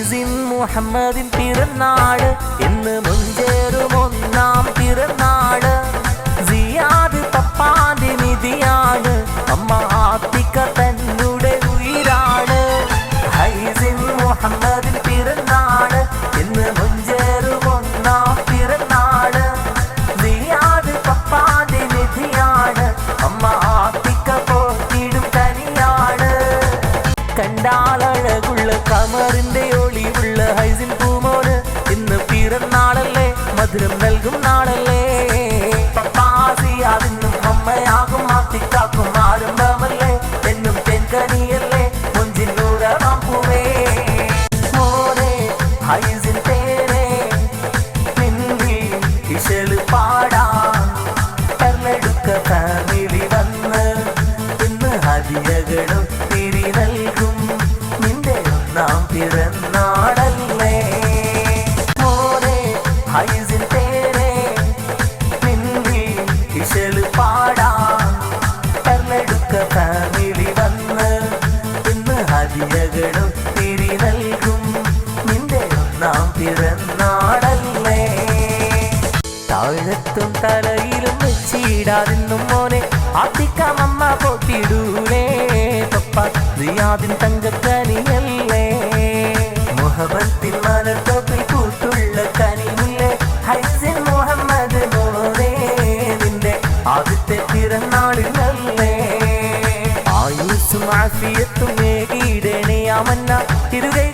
ഹൈസിൻ മുഹമ്മദിൻ പിറന്നാള് ഇന്ന് മുഞ്ചേറും ഒന്നാം പിറന്നാള്. സിയാദ് പപ്പാന്റെ നിധിയാണ്, അമ്മ ആത്തിക്ക തന്നുടെ ഉയിരാണ്. ഹൈസിൻ മുഹമ്മദിൻ പിറന്നാള് ഇന്ന് മുഞ്ചേറും ഒന്നാം പിറന്നാള്. സിയാദ് പപ്പാന്റെ നിധിയാണ്, അമ്മ ആത്തിക്ക പോറ്റിടും കനിയാണ്. കണ്ടാലഴകുള്ള കമറിന്റെ ഒളിവുള്ള ഹൈസിൻ പൂമോന് ഇന്ന് പിറന്നാളല്ലേ, മധുരം നൽകും നാളല്ലേ. പപ്പാസിയാതിന്നും അമ്മയാകും ആത്തിക്കാക്കും ആരംഭമല്ലേ, എന്നും തെൻകനിയല്ലേ മുഞ്ചിന്നൂറാം പൂവേ. മോനെ ഹൈസിൻ തേനെ നിന്നിൽ ഇശല് പാടാൻ പെർലെടുക്ക ഫാമിലി വന്ന് ഇന്ന് ഹദിയകളും തിരി നൽകും നിന്റെ ഒന്നാം പിറന്നാളല്ലേ. മോനെ ഹൈസിൻ തേനെ നിന്നിൽ ഇശല് പാടാൻ പെർലെടുക്ക ഫാമിലി വന്ന് ഇന്ന് ഹദിയകളും തിരി നൽകും നിന്റെ ഒന്നാം പിറന്നാളല്ലേ. താഴത്തും തലയിലും വെച്ചിടാതിന്നും മോനെ ആത്തിക്കാമമ്മ പോറ്റിടൂലേ. പപ്പ സിയാദിൻ തങ്കക്കനിയല്ലേ, മുഹബത്തിൻ മലർത്തോപ്പിൽ കൂട്ടുള്ള കനിയില്ലേ. ഹൈസിൻ മുഹമ്മദ് മോനെ നിന്റെ ആദ്യത്തെ പിറന്നാളിനല്ലേ. ആയുസ്സും ആഫിയത്തും ഏകിടണേ അമന്ന തിരുകൈ